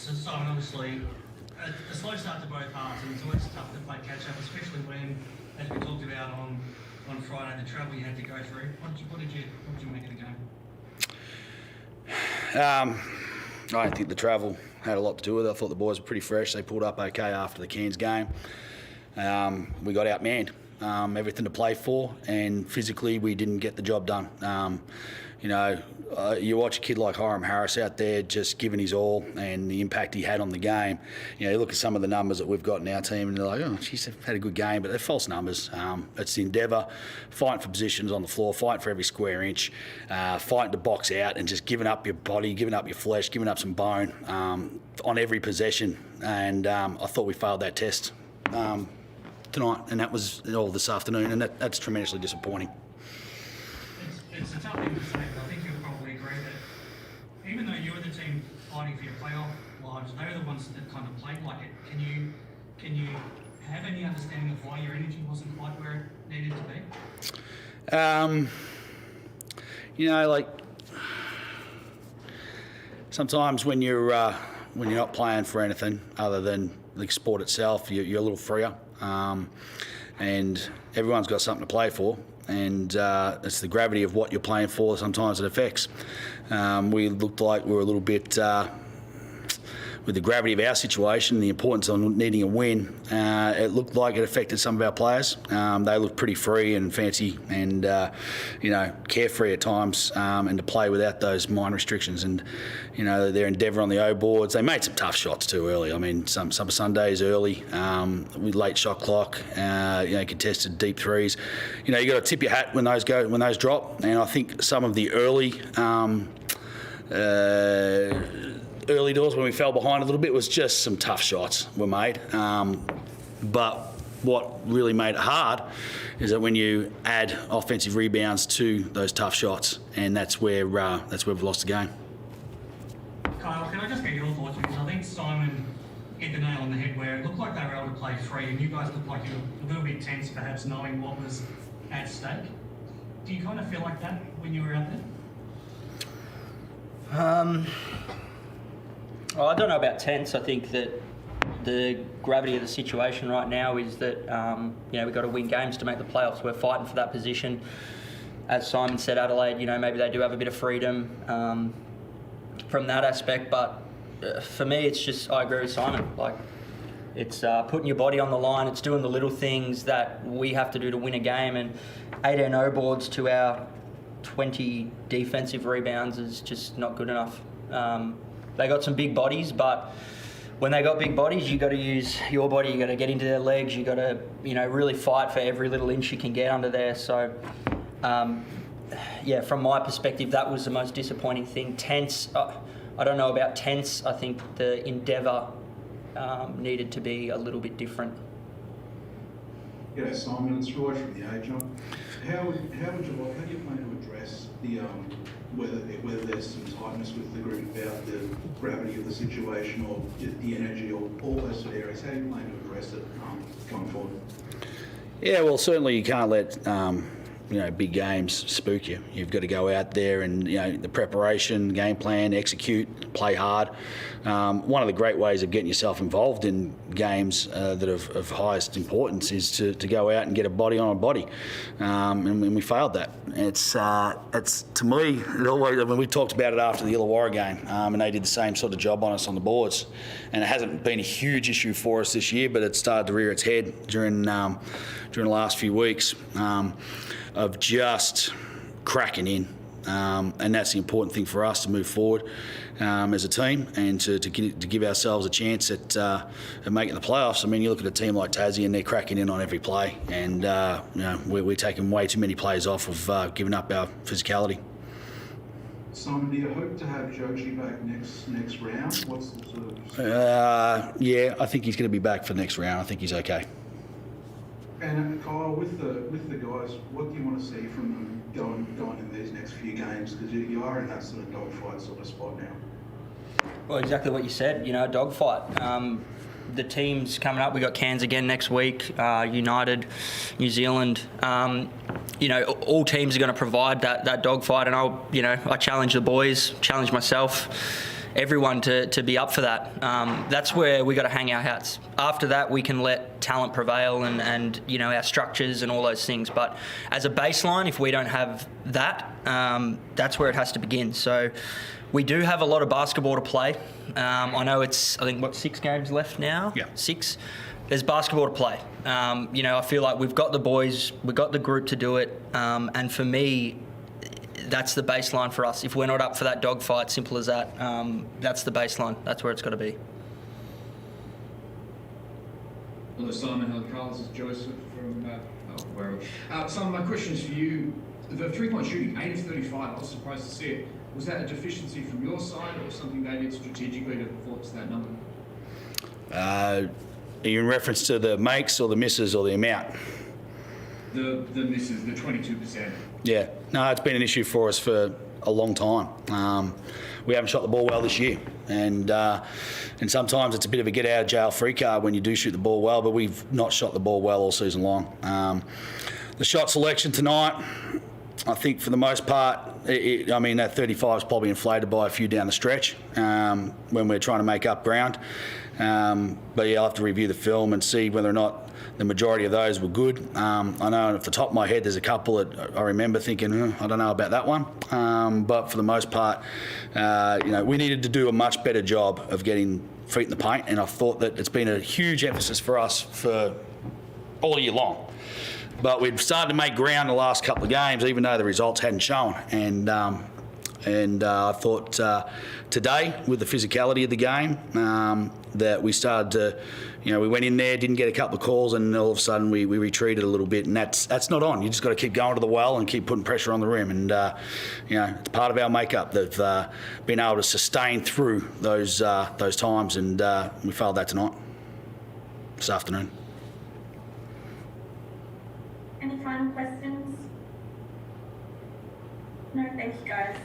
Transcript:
So Simon, obviously, a slow start to both halves, and it's always tough to play catch-up, especially when, as we talked about on Friday, the travel you had to go through. What did you make of the game? I think the travel had a lot to do with it. I thought the boys were pretty fresh. They pulled up okay after the Cairns game. We got outmanned. Everything to play for, and physically we didn't get the job done. You watch a kid like Hiram Harris out there just giving his all and the impact he had on the game. You look at some of the numbers that we've got in our team and they're like, oh, she's had a good game, but they're false numbers. It's the endeavour, fighting for positions on the floor, fighting for every square inch, fighting to box out and just giving up your body, giving up your flesh, giving up some bone on every possession. And I thought we failed that test tonight, and that was all this afternoon, and that's tremendously disappointing. It's a tough thing to say, but I think you'll probably agree that even though you were the team fighting for your playoff lives, they were the ones that kind of played like it. Can you have any understanding of why your energy wasn't quite where it needed to be? Sometimes when you're not playing for anything other than the sport itself, you're a little freer. And everyone's got something to play for, and it's the gravity of what you're playing for sometimes it affects. We looked like we were a little bit, with the gravity of our situation, the importance of needing a win, it looked like it affected some of our players. They looked pretty free and fancy and, carefree at times, and to play without those mind restrictions. And, their endeavour on the O boards, they made some tough shots too early. I mean, some Sundays early, with late shot clock, contested deep threes. You got to tip your hat when those drop. And I think some of the early doors when we fell behind a little bit was just some tough shots were made. But what really made it hard is that when you add offensive rebounds to those tough shots, and that's where we've lost the game. Kyle, can I just get your thoughts on this? I think Simon hit the nail on the head where it looked like they were able to play free, and you guys looked like you were a little bit tense, perhaps knowing what was at stake. Do you kind of feel like that when you were out there? Well, I don't know about tense. I think that the gravity of the situation right now is that we've got to win games to make the playoffs. We're fighting for that position. As Simon said, Adelaide, maybe they do have a bit of freedom from that aspect. But for me, it's just, I agree with Simon. Like, it's putting your body on the line. It's doing the little things that we have to do to win a game. And 18 O boards to our 20 defensive rebounds is just not good enough. They got some big bodies, but when they got big bodies, you got to use your body. You got to get into their legs. You got to, really fight for every little inch you can get under there. So, from my perspective, that was the most disappointing thing. Tense. I don't know about tense. I think the endeavour needed to be a little bit different. G'day Simon, it's Roy from the A Jump. How do you plan to address the whether there's some tightness with the group about the gravity of the situation or the energy or all those sort of areas? How do you plan to address it going forward? Yeah, well, certainly you can't let big games spook you. You've got to go out there and, the preparation, game plan, execute, play hard. One of the great ways of getting yourself involved in games that are of highest importance is to go out and get a body on a body. And we failed that. It's to me, it always, I mean, we talked about it after the Illawarra game, and they did the same sort of job on us on the boards. And it hasn't been a huge issue for us this year, but it started to rear its head during the last few weeks. Of just cracking in. And that's the important thing for us to move forward as a team and to give ourselves a chance at making the playoffs. I mean, you look at a team like Tassie and they're cracking in on every play, and we're taking way too many plays off of giving up our physicality. Simon, do you hope to have Joji back next round? What's the sort of... Yeah, I think he's going to be back for the next round. I think he's okay. And Kyle, with the guys, what do you want to see from them going in these next few games? Because you are in that sort of dogfight sort of spot now. Well, exactly what you said. Dogfight. The teams coming up. We got Cairns again next week. United, New Zealand. All teams are going to provide that dogfight, and I challenge the boys, challenge myself. everyone to be up for that. That's where we got to hang our hats. After that, we can let talent prevail and you know, our structures and all those things. But as a baseline, if we don't have that, that's where it has to begin. So we do have a lot of basketball to play. I know it's, I think, 6 games left now? Yeah. 6. There's basketball to play. You know, I feel like we've got the boys, we've got the group to do it. And for me, that's the baseline for us. If we're not up for that dogfight, simple as that, that's the baseline. That's where it's got to be. Hello, Simon. Hello, Carl. This is Joseph from wherever. Simon, my question is for you. The 3-point shooting, 8 of 35, I was surprised to see it. Was that a deficiency from your side or something they did strategically to force that number? Are you in reference to the makes or the misses or the amount? The misses, the 22%. Yeah, no, it's been an issue for us for a long time. We haven't shot the ball well this year, and sometimes it's a bit of a get out of jail free card when you do shoot the ball well, but we've not shot the ball well all season long. The shot selection tonight, I think for the most part, I mean, that 35 is probably inflated by a few down the stretch when we're trying to make up ground. But yeah, I'll have to review the film and see whether or not the majority of those were good. I know off the top of my head there's a couple that I remember thinking, I don't know about that one. But for the most part, you know, we needed to do a much better job of getting feet in the paint, and I thought that it's been a huge emphasis for us for all year long. But we've started to make ground the last couple of games, even though the results hadn't shown. And I thought today, with the physicality of the game, that we started to, you know, we went in there, didn't get a couple of calls, and all of a sudden we retreated a little bit, and that's not on. You just got to keep going to the well and keep putting pressure on the rim, and you know, it's part of our makeup. They've been able to sustain through those times, and we failed that tonight, this afternoon. Any final questions? No, thank you guys.